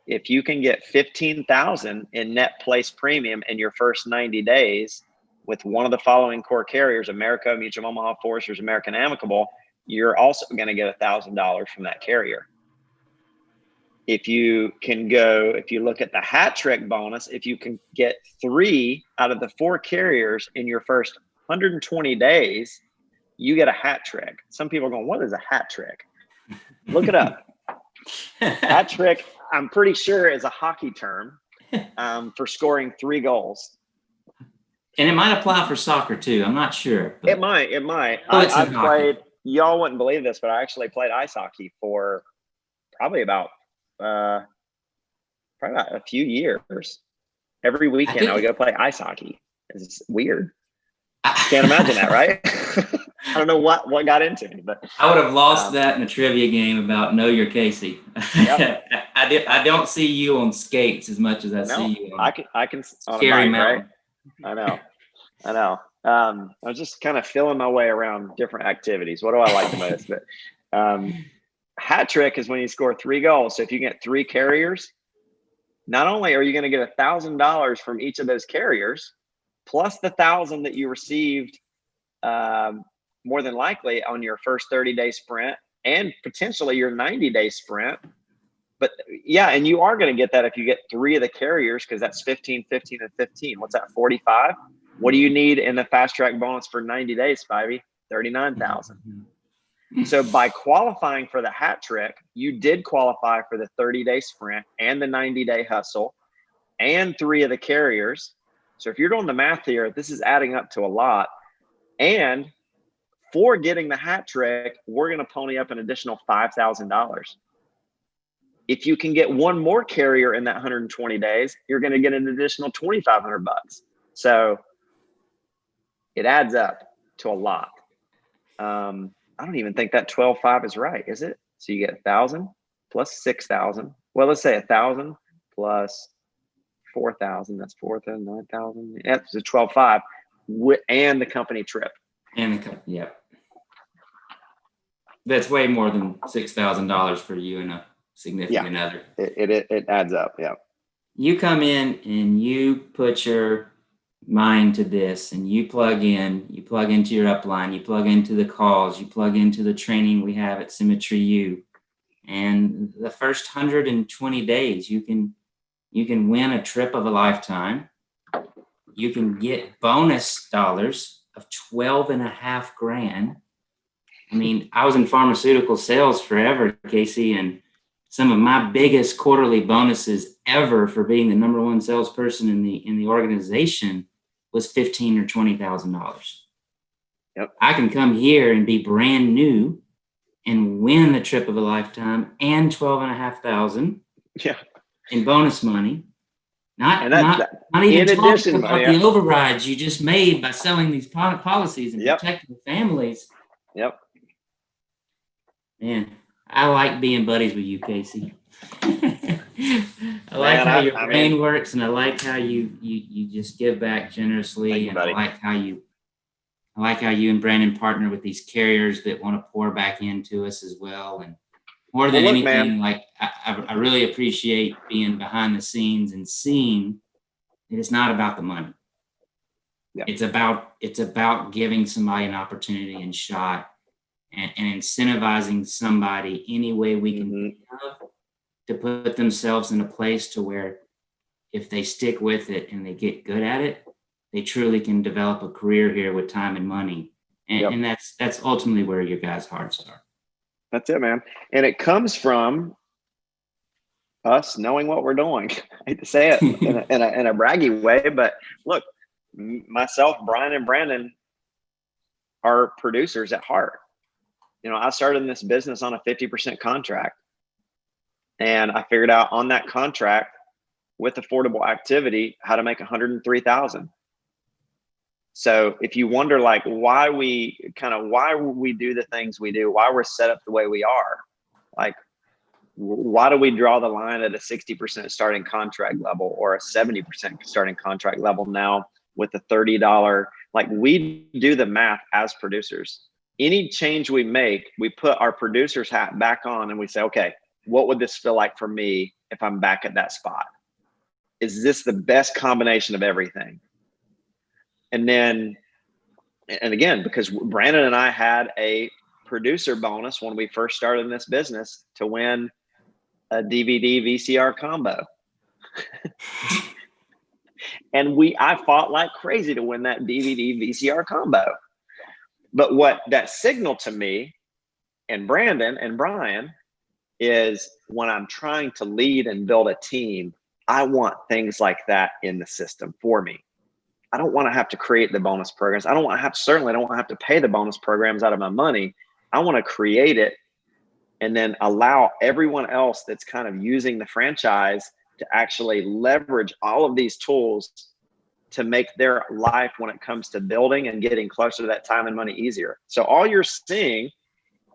if you can get 15,000 in net place premium in your first 90 days with one of the following core carriers, America, Mutual Omaha, Foresters, American Amicable, you're also going to get $1,000 from that carrier. If you look at the hat trick bonus, if you can get 3 out of the 4 carriers in your first 120 days, you get a hat trick. Some people are going, what is a hat trick? Look it up. Hat trick, I'm pretty sure, is a hockey term for scoring 3 goals. And it might apply for soccer too. I'm not sure. It might. I played, y'all wouldn't believe this, but I actually played ice hockey for probably about a few years. Every weekend I would go play ice hockey. It's weird. Can't imagine that, right? I don't know what got into me, but I would have lost that in a trivia game about Know Your Casey. Yep. I don't see you on skates as much as I see you on I can on Scary a bike, Mountain. Right? I know. I was just kind of feeling my way around different activities. What do I like the most? But hat trick is when you score 3 goals. So if you get 3 carriers, not only are you going to get $1,000 from each of those carriers, plus the 1,000 that you received more than likely on your first 30-day sprint and potentially your 90-day sprint. But yeah, and you are going to get that if you get 3 of the carriers, because that's 15, 15, and 15. What's that, 45? What do you need in the fast track bonus for 90 days, Spivey? 39,000. So by qualifying for the hat trick, you did qualify for the 30-day sprint and the 90-day hustle and 3 of the carriers. So if you're doing the math here, this is adding up to a lot. And for getting the hat trick, we're going to pony up an additional $5,000. If you can get 1 more carrier in that 120 days, you're going to get an additional $2,500. So it adds up to a lot. I don't even think that 12.5 is right, is it? So you get 1,000 plus 6,000. Well, let's say 1,000 plus 4,000. That's 4,000, 9,000. That's a 12.5 and the company trip. And yeah. That's way more than $6,000 for you and a significant other. It adds up. Yeah. You come in and you put your mind to this and you plug into your upline, you plug into the calls, you plug into the training we have at Symmetry U. And the first 120 days, you can win a trip of a lifetime. You can get bonus dollars of 12.5 grand. I mean, I was in pharmaceutical sales forever, Casey, and some of my biggest quarterly bonuses ever for being the number one salesperson in the organization was $15,000 or $20,000. Yep. I can come here and be brand new and win the trip of a lifetime and 12,500 in bonus money. Not even talking about the overrides you just made by selling these policies and protecting the families. Yep. Man, I like being buddies with you, Casey. I like how your brain works, and I like how you just give back generously, and I like how you and Brandon partner with these carriers that want to pour back into us as well. And more than anything, I really appreciate being behind the scenes and seeing that it's not about the money. Yeah. It's about giving somebody an opportunity and shot and incentivizing somebody any way we can think of to put themselves in a place to where if they stick with it and they get good at it, they truly can develop a career here with time and money. And that's ultimately where your guys' hearts are. That's it, man. And it comes from us knowing what we're doing. I hate to say it in a braggy way, but look, myself, Brian, and Brandon are producers at heart. You know, I started in this business on a 50% contract, and I figured out on that contract with affordable activity how to make 103,000. So if you wonder why we do the things we do, why we're set up the way we are, why do we draw the line at a 60% starting contract level or a 70% starting contract level now with the $30? We do the math as producers. Any change we make, we put our producer's hat back on and we say, okay, what would this feel like for me if I'm back at that spot? Is this the best combination of everything? And again, because Brandon and I had a producer bonus when we first started in this business to win a DVD VCR combo. And I fought like crazy to win that DVD VCR combo. But what that signaled to me and Brandon and Brian is when I'm trying to lead and build a team, I want things like that in the system for me. I don't want to have to create the bonus programs. Certainly don't want to have to pay the bonus programs out of my money. I want to create it and then allow everyone else that's kind of using the franchise to actually leverage all of these tools to make their life when it comes to building and getting closer to that time and money easier. So all you're seeing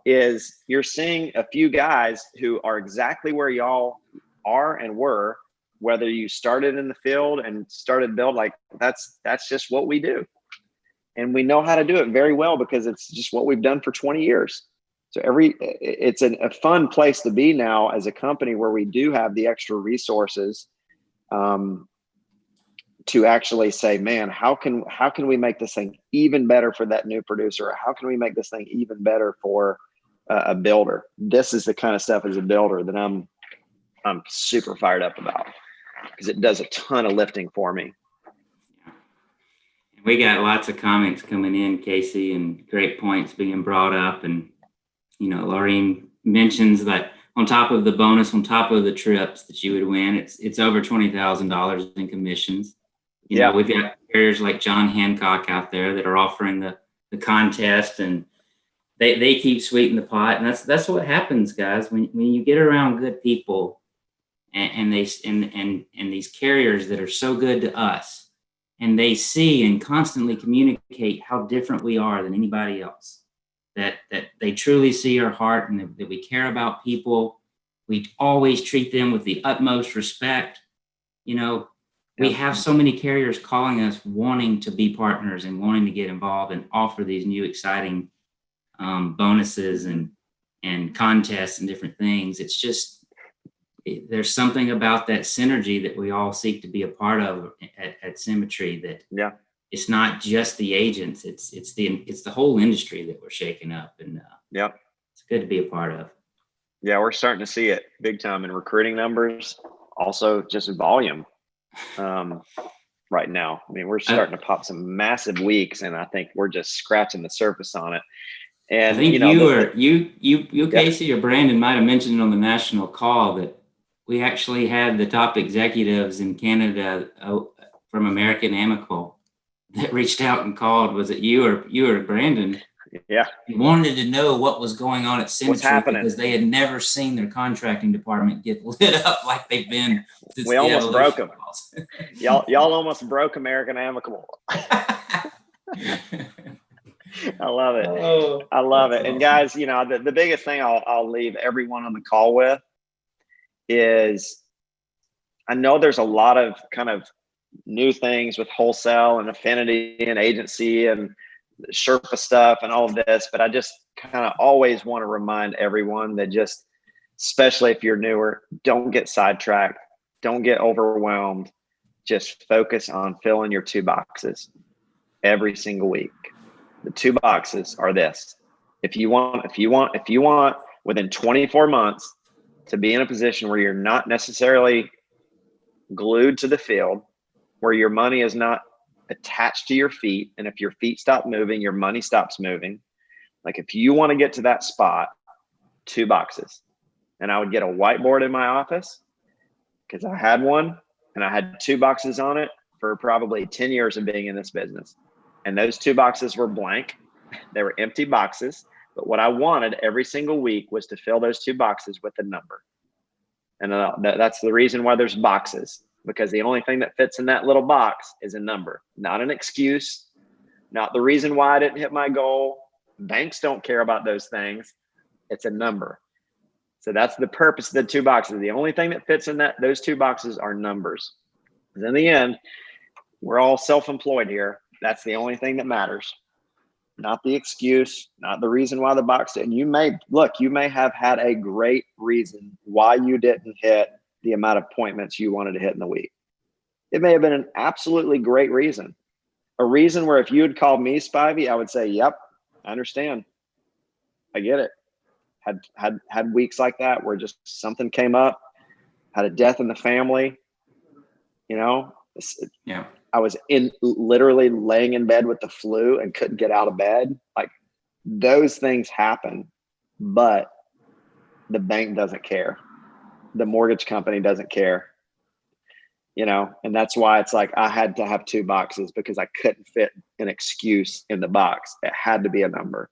is a few guys who are exactly where y'all are and were, whether you started in the field and started build, that's just what we do. And we know how to do it very well because it's just what we've done for 20 years. So it's a fun place to be now as a company where we do have the extra resources to actually say, man, how can we make this thing even better for that new producer? Or how can we make this thing even better for a builder? This is the kind of stuff as a builder that I'm super fired up about because it does a ton of lifting for me. We got lots of comments coming in, Casey, and great points being brought up. And, Laureen mentions that on top of the bonus, on top of the trips that you would win, it's over $20,000 in commissions. We've got carriers like John Hancock out there that are offering the contest, and they keep sweetening the pot. And that's what happens, guys, when you get around good people and these carriers that are so good to us, and they see and constantly communicate how different we are than anybody else, that they truly see our heart and that we care about people. We always treat them with the utmost respect. we have so many carriers calling us, wanting to be partners and wanting to get involved and offer these new exciting bonuses and contests and different things. It's just, there's something about that synergy that we all seek to be a part of at Symmetry, that it's not just the agents, it's the whole industry that we're shaking up, and it's good to be a part of. Yeah, we're starting to see it big time in recruiting numbers, also just volume right now. I mean, we're starting to pop some massive weeks, and I think we're just scratching the surface on it. And I think you Casey, or Brandon might have mentioned on the national call that we actually had the top executives in Canada from American Amicable that reached out and called. Was it you or Brandon? Yeah. He wanted to know what was going on at Symmetry because they had never seen their contracting department get lit up like they've been since we almost broke them. y'all almost broke American Amicable. I love it. I love it. And guys, you know, the biggest thing I'll leave everyone on the call with is, I know there's a lot of kind of new things with wholesale and affinity and agency and Sherpa stuff and all of this, but I just kind of always want to remind everyone that, just especially if you're newer, don't get sidetracked, don't get overwhelmed. Just focus on filling your 2 boxes every single week. The 2 boxes are this: if you want within 24 months to be in a position where you're not necessarily glued to the field, where your money is not attached to your feet, and if your feet stop moving, your money stops moving. Like, if you want to get to that spot, 2 boxes. And I would get a whiteboard in my office, because I had one, and I had 2 boxes on it for probably 10 years of being in this business. And those 2 boxes were blank. They were empty boxes. But what I wanted every single week was to fill those 2 boxes with a number. And that's the reason why there's boxes, because the only thing that fits in that little box is a number, not an excuse, not the reason why I didn't hit my goal. Banks don't care about those things. It's a number. So that's the purpose of the 2 boxes. The only thing that fits in those 2 boxes are numbers. Because in the end, we're all self-employed here. That's the only thing that matters. Not the excuse, not the reason why the box did. And you may have had a great reason why you didn't hit the amount of appointments you wanted to hit in the week. It may have been an absolutely great reason. A reason where if you had called me, Spivey, I would say, yep, I understand. I get it. Had weeks like that where just something came up, had a death in the family, you know? Yeah. I was literally laying in bed with the flu and couldn't get out of bed. Like, those things happen, but the bank doesn't care. The mortgage company doesn't care, you know? And that's why it's like, I had to have 2 boxes, because I couldn't fit an excuse in the box. It had to be a number.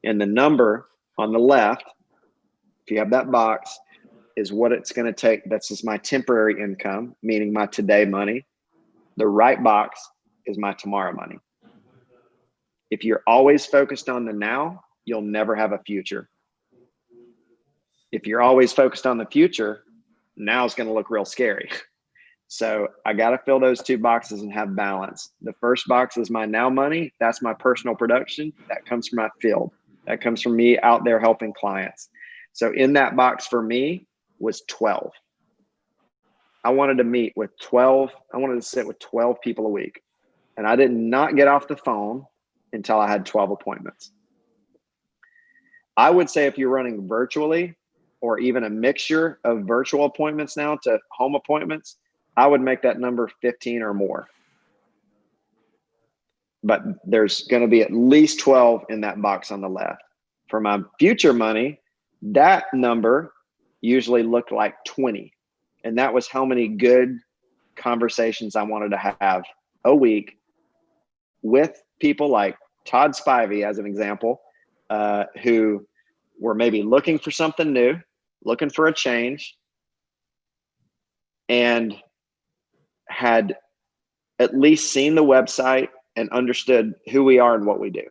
And the number on the left, if you have that box, is what it's going to take. That's just my temporary income, meaning my today money. The right box is my tomorrow money. If you're always focused on the now, you'll never have a future. If you're always focused on the future, now it's going to look real scary. So I got to fill those 2 boxes and have balance. The first box is my now money. That's my personal production. That comes from my field. That comes from me out there helping clients. So in that box for me was 12. I wanted to sit with 12 people a week. And I did not get off the phone until I had 12 appointments. I would say if you're running virtually, or even a mixture of virtual appointments now to home appointments, I would make that number 15 or more. But there's going to be at least 12 in that box on the left. For my future money, that number usually looked like 20. And that was how many good conversations I wanted to have a week with people like Todd Spivey, as an example, who were maybe looking for something new, looking for a change, and had at least seen the website and understood who we are and what we do.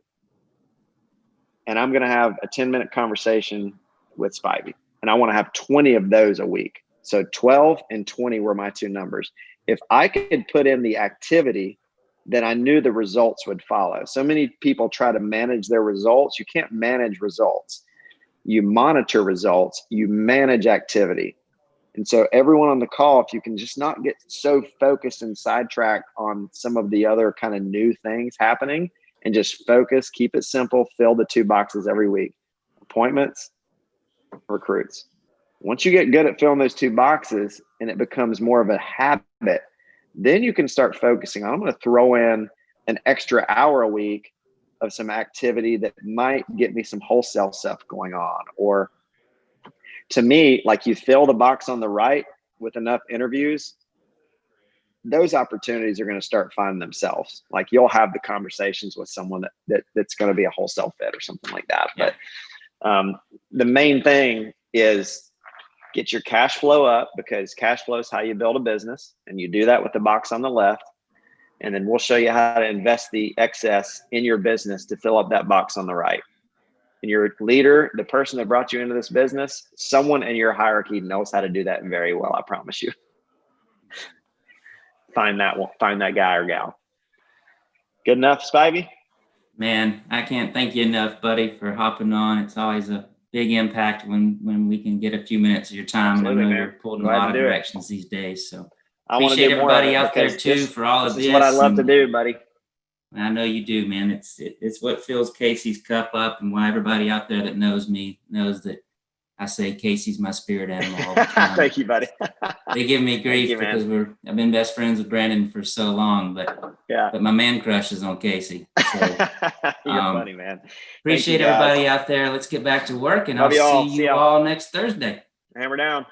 And I'm going to have a 10-minute conversation with Spivey, and I want to have 20 of those a week. So 12 and 20 were my two numbers. If I could put in the activity, then I knew the results would follow. So many people try to manage their results. You can't manage results. You monitor results, you manage activity. And so everyone on the call, if you can just not get so focused and sidetracked on some of the other kind of new things happening, and just focus, keep it simple, fill the 2 boxes every week: appointments, recruits. Once you get good at filling those 2 boxes and it becomes more of a habit, then you can start focusing on, I'm going to throw in an extra hour a week of some activity that might get me some wholesale stuff going on. Or to me, like, you fill the box on the right with enough interviews, those opportunities are going to start finding themselves. Like, you'll have the conversations with someone that's going to be a wholesale fit or something like that. Yeah. But the main thing is get your cash flow up, because cash flow is how you build a business. And you do that with the box on the left. And then we'll show you how to invest the excess in your business to fill up that box on the right. And your leader, the person that brought you into this business, someone in your hierarchy knows how to do that very well. I promise you. Find that guy or gal. Good enough, Spivey? Man, I can't thank you enough, buddy, for hopping on. It's always a big impact when we can get a few minutes of your time. Absolutely, and I know man. you're pulled in Glad a lot to of do it. directions these days. So I want to appreciate do more of everybody it, out there because too for all of this this. is what I love to do, buddy. I know you do, man. It's what fills Casey's cup up, and why everybody out there that knows me knows that I say Casey's my spirit animal all the time. Thank you, buddy. They give me grief you, because I've been best friends with Brandon for so long, but my man crush is on Casey. So you're funny, man. Appreciate everybody out there. Let's get back to work, and Love I'll see you y'all. all next Thursday. Hammer down.